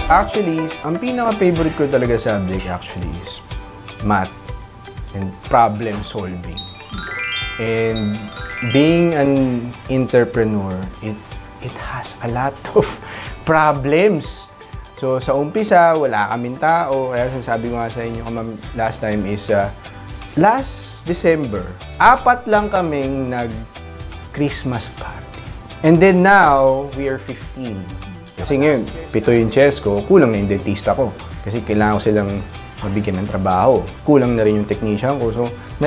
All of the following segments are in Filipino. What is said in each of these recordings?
Actually, ang pinaka-favorite ko talaga subject actually is math and problem solving. And being an entrepreneur, it has a lot of problems. So sa umpisa, wala kaming tao. Kaya sabi ko nga sa inyo last time is last December, 4 lang kaming nag-Christmas party. And then now, we are 15. Kasi ngayon, 7 yung chairs ko, kulang na yung dentista ko. Kasi kailangan ko silang mabigyan ng trabaho. Kulang na rin yung technician ko. So,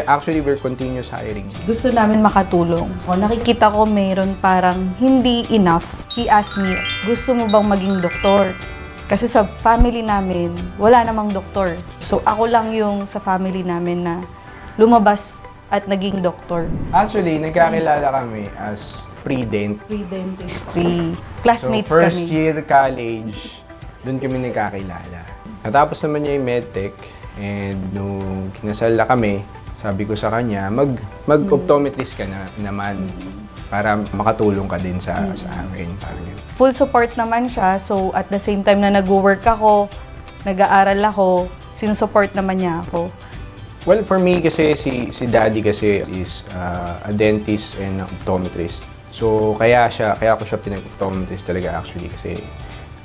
actually, we're continuous hiring. Gusto namin makatulong. O, nakikita ko mayroon parang hindi enough. He asked me, gusto mo bang maging doktor? Kasi sa family namin, wala namang doktor. So, ako lang yung sa family namin na lumabas at naging doktor. Actually, nagkakilala kami as pre-dent. Pre-dentistry. Classmates so, first kami. year college, doon kami nagkakilala. Natapos naman niya yung medtech, and nung kinasal na kami, sabi ko sa kanya, mag-optometrist ka na naman para makatulong ka din sa akin. Full support naman siya, so at the same time na nag-work ako, nag-aaral ako, sinusupport naman niya ako. Well, for me kasi, si Daddy kasi is a dentist and optometrist. So, kaya ko siya pinag-optometrist talaga actually kasi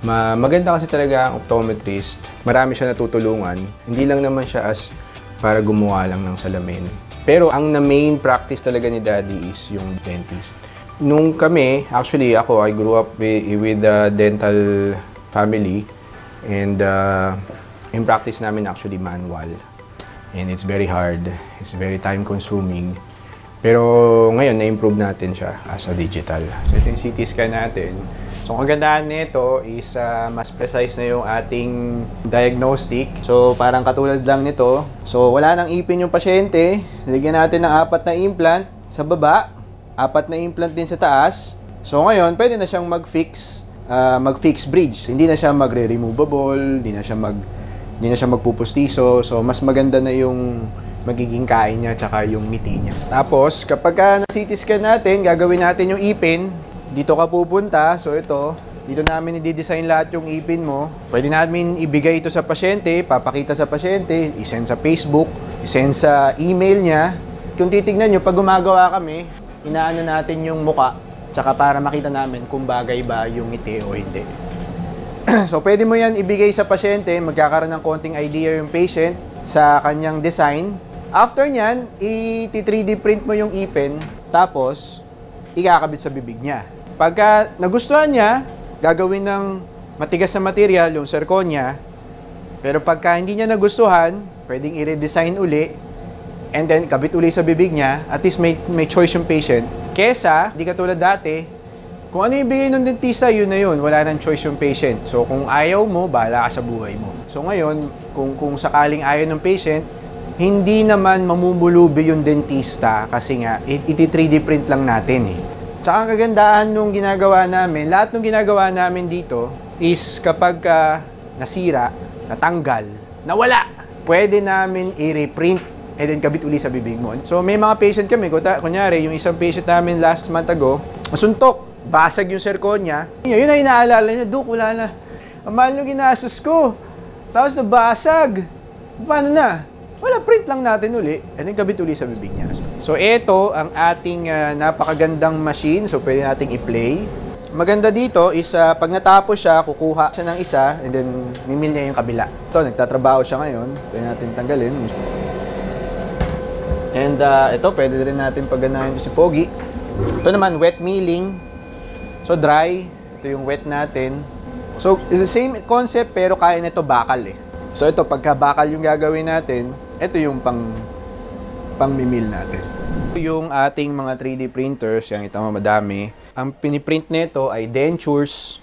maganda kasi talaga ang optometrist. Marami siya natutulungan. Hindi lang naman siya as para gumawa lang ng salamin. Pero ang main practice talaga ni Daddy is yung dentist. Nung kami, actually ako, I grew up with a dental family and in practice namin actually manual. And it's very hard. It's very time-consuming. Pero ngayon, na-improve natin siya as a digital. So ito yung CT scan natin. So ang kagandahan nito is mas precise na yung ating diagnostic. So parang katulad lang nito. So wala nang ipin yung pasyente. Lagyan natin ng 4 na implant sa baba. 4 na implant din sa taas. So ngayon, pwede na siyang mag-fix bridge. Hindi na siya magre-removable, hindi na siya magpupustiso. So mas maganda na yung magiging kain niya tsaka yung ngiti niya. Tapos, kapag na-CT scan natin, gagawin natin yung ipin. Dito ka pupunta. So ito, dito namin i-design lahat yung ipin mo. Pwede namin ibigay ito sa pasyente, papakita sa pasyente, isend sa Facebook, isend sa email niya. Kung titignan nyo, pag gumagawa kami, inaano natin yung muka, tsaka para makita namin kung bagay ba yung ngiti o hindi. So, pwede mo yan ibigay sa pasyente, magkakaroon ng konting idea yung patient sa kanyang design. After nyan, i-3D print mo yung ipin, tapos, ikakabit sa bibig niya. Pagka nagustuhan niya, gagawin ng matigas na material, yung zirconia. Pero pagka hindi niya nagustuhan, pwedeng i-redesign uli, and then kabit uli sa bibig niya, at least may choice yung patient. Kesa, di katulad dati, kung ano ibigay ng dentista, yun na yun. Wala nang choice yung patient. So, kung ayaw mo, bahala ka sa buhay mo. So, ngayon, kung sakaling ayaw ng patient, hindi naman mamumulubi yung dentista kasi nga, iti-3D print lang natin eh. Tsaka ang kagandahan nung ginagawa namin, lahat nung ginagawa namin dito is kapag nasira, natanggal, nawala, pwede namin i-reprint and then kabit uli sa bibig mo. So, may mga patient kami, kunyari, yung isang patient namin last month ago, masuntok, basag yung zirconia. Yun na inaalala niya, Duk, wala na. Ang mahal yung ginastos ko. Tapos nabasag. Paano na? Wala, print lang natin uli. And then kabit uli sa bibig niya. So, ito ang ating napakagandang machine. So, pwede nating i-play. Maganda dito is pag natapos siya, kukuha siya ng isa and then mimil niya yung kabila. Ito, nagtatrabaho siya ngayon. Pwede natin tanggalin. And ito, pwede rin natin pagganahin si Pogi. Ito naman, wet milling. So, dry. Ito yung wet natin. So, it's the same concept pero kaya nito bakal eh. So, ito, pagka bakal yung gagawin natin, ito yung pang-mimil natin. Yung ating mga 3D printers, yung ito madami, ang piniprint nito ay dentures.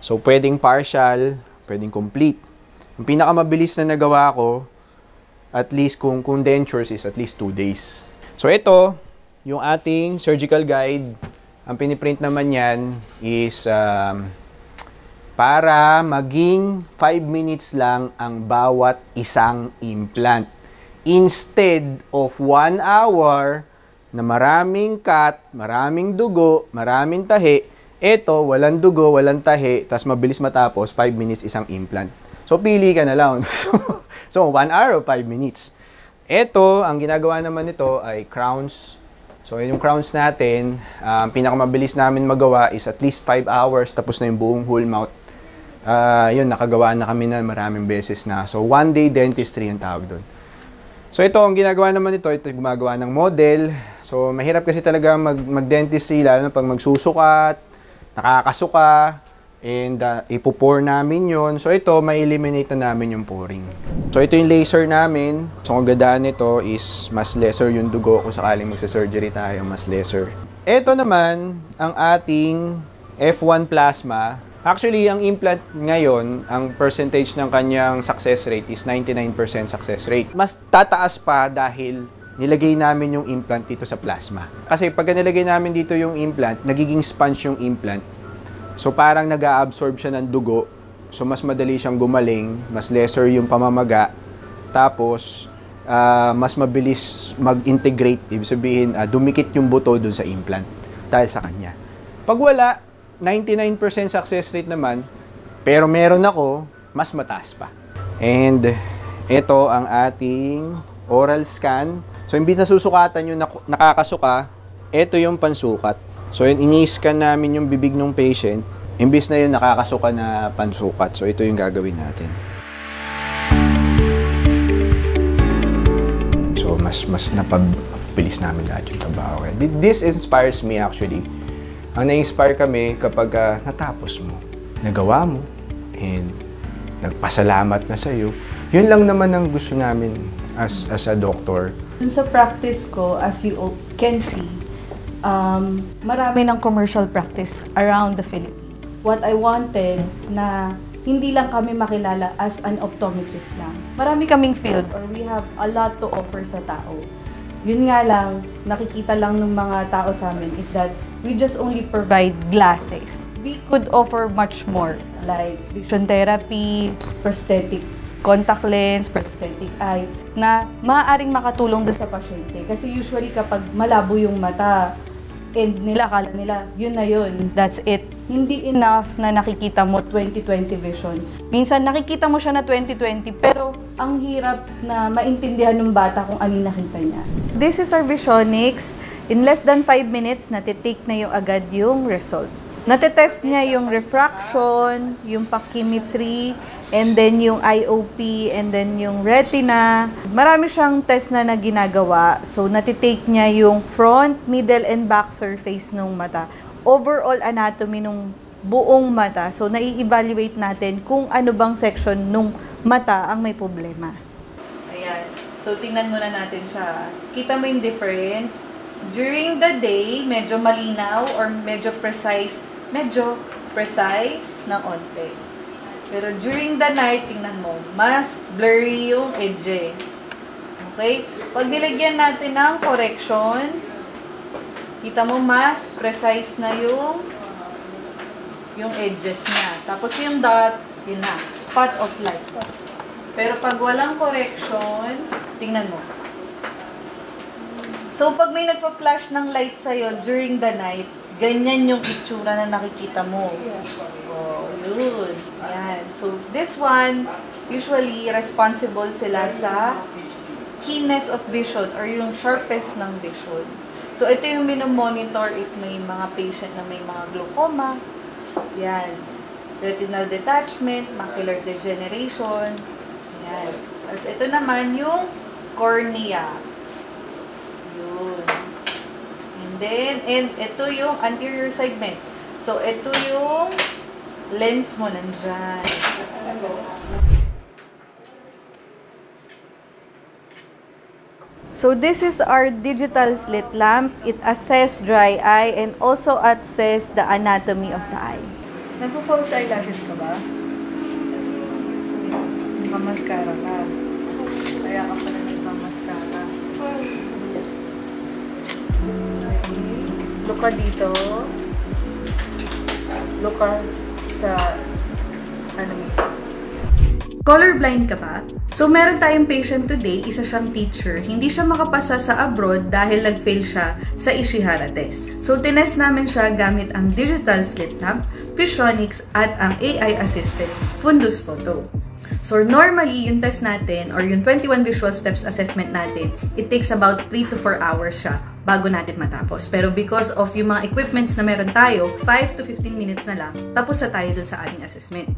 So, pwedeng partial, pwedeng complete. Ang pinakamabilis na nagawa ko, at least kung dentures is at least 2 days. So, ito, yung ating surgical guide. Ang piniprint naman yan is para maging 5 minutes lang ang bawat isang implant. Instead of 1 hour na maraming cut, maraming dugo, maraming tahi, Ito, walang dugo, walang tahi, tas mabilis matapos, 5 minutes isang implant. So, pili ka na lang. So, 1 hour o 5 minutes. Ito, ang ginagawa naman nito ay crowns. So, yung crowns natin, pinakamabilis namin magawa is at least 5 hours, tapos na yung buong whole mouth. Yun, nakagawa na kami na maraming beses na. So, one-day dentistry yung tawag doon. So, ito, ang ginagawa naman ito gumagawa ng model. So, mahirap kasi talaga mag-dentistry, lalo na pag magsusukat, nakakasuka, and ipupore namin yon. So, ito, ma-eliminate na namin yung pouring. So, ito yung laser namin. So, ang gandaan nito is mas lesser yung dugo kung sakaling magsa-surgery tayo, mas lesser. Ito naman, ang ating F1 plasma. Actually, ang implant ngayon, ang percentage ng kanyang success rate is 99% success rate. Mas tataas pa dahil nilagay namin yung implant dito sa plasma. Kasi pag nilagay namin dito yung implant, nagiging sponge yung implant. So parang nag-a-absorb siya ng dugo. So mas madali siyang gumaling, mas lesser yung pamamaga. Tapos, mas mabilis mag-integrate. Ibig sabihin, dumikit yung buto dun sa implant dahil sa kanya. Pag wala, 99% success rate naman, pero meron ako, mas mataas pa. And ito ang ating oral scan. So, imbis na susukatan yung nakakasuka, ito yung pansukat. So, ini-scan namin yung bibig ng patient, imbis na yung nakakasuka na pansukat. So, ito yung gagawin natin. So, mas napabilis namin lahat yung trabaho. This inspires me actually. Ang na-inspire kami kapag natapos mo, nagawa mo, and nagpasalamat na sa'yo. Yun lang naman ang gusto namin as a doctor. Sa practice ko, as you can see, marami ng commercial practice around the Philippines. What I wanted na hindi lang kami makilala as an optometrist lang. Marami kaming field or we have a lot to offer sa tao. Yun nga lang, nakikita lang ng mga tao sa amin is that we just only provide glasses. We could offer much more like vision therapy, prosthetic contact lens, prosthetic eye, na maaaring makatulong doon sa pasyente. Kasi usually kapag malabo yung mata, and akala nila, yun na yun, that's it. Hindi enough na nakikita mo 20/20 vision. Minsan nakikita mo siya na 20/20, pero ang hirap na maintindihan ng bata kung ano yung nakita niya. This is our Visionix. In less than 5 minutes, natitake na yung agad yung result. Natetest niya yung refraction, yung pachymetry, and then yung IOP, and then yung retina. Marami siyang test na ginagawa. So, natitake niya yung front, middle, and back surface ng mata. Overall anatomy ng buong mata. So, nai-evaluate natin kung ano bang section ng mata ang may problema. Ayan. So, tingnan muna natin siya. Kita mo yung difference? During the day, medyo malinaw or medyo precise ng onte. Pero during the night, tingnan mo, mas blurry yung edges. Okay? Pag nilagyan natin ng correction, kita mo mas precise na yung edges niya. Tapos yung dot, yun na, spot of light. Pero pag walang correction, tingnan mo. So, pag may nagpa-flash ng light sa'yo during the night, ganyan yung itsura na nakikita mo. Oh, yun. Ayan. So, this one, usually, responsible sila sa keenness of vision or yung sharpest ng vision. So, ito yung minomonitor if may mga patient na may mga glaucoma. Yan. Retinal detachment, macular degeneration. Yan. Tapos, ito naman yung cornea. Yun. And ito yung anterior segment. So, ito yung lens mo nandyan. So, this is our digital slit lamp. It assess dry eye and also assess the anatomy of the eye. Nagpo-false eyelashes ka ba? Nagpa-mascara ka. Kaya ka pala nagpa-mascara. Look ka dito. Look ka sa ano mismo. Colorblind ka ba? So, meron tayong patient today, isa siyang teacher. Hindi siya makapasa sa abroad dahil nag-fail siya sa Ishihara test. So, tinest namin siya gamit ang digital slit lamp, Visionics, at ang AI-assisted Fundus Photo. So, normally, yung test natin or yung 21 visual steps assessment natin, it takes about 3 to 4 hours siya bago natin matapos. Pero because of yung mga equipments na meron tayo, 5 to 15 minutes na lang, tapos na tayo dun sa ating assessment.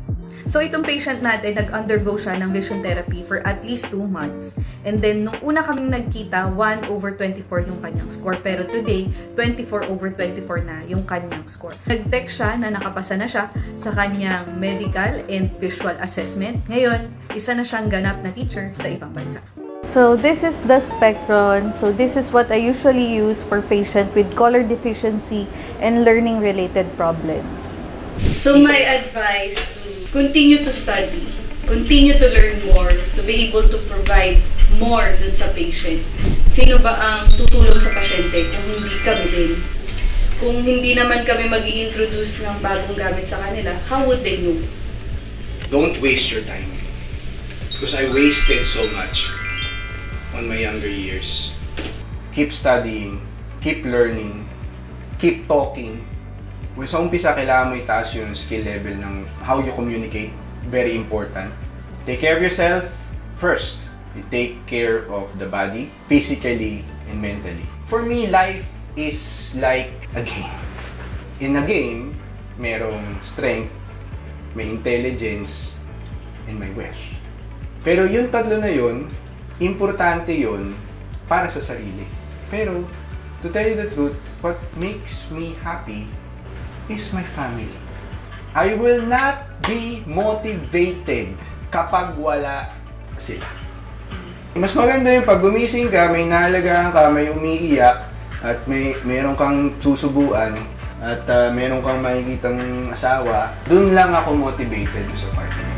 So, itong patient natin, nag-undergo siya ng vision therapy for at least 2 months. And then, nung una kaming nagkita, 1/24 yung kanyang score. Pero today, 24/24 na yung kanyang score. Nag-text siya na nakapasa na siya sa kanyang medical and visual assessment. Ngayon, isa na siyang ganap na teacher sa ibang bansa. So, this is the Spectron. So, this is what I usually use for patient with color deficiency and learning-related problems. So, my advice to continue to study, continue to learn more, to be able to provide more dun sa patient. Sino ba ang tutulong sa pasyente kung hindi kami din? Kung hindi naman kami mag-i-introduce ng bagong gamit sa kanila, how would they know? Don't waste your time. Because I wasted so much on my younger years. Keep studying, keep learning, keep talking. Sa umpisa, kailangan mo itaas yung skill level ng how you communicate. Very important. Take care of yourself first. You take care of the body, physically and mentally. For me, life is like a game. In a game, merong strength, may intelligence, and may wealth. Pero yung tatlo na yun, importante yun para sa sarili. Pero, to tell you the truth, what makes me happy is my family. I will not be motivated kapag wala sila. Mas maganda yung pag gumising ka, may naalagaan ka, may umiiyak, at meron kang susubuan, at meron kang makikitang asawa, dun lang ako motivated sa partner.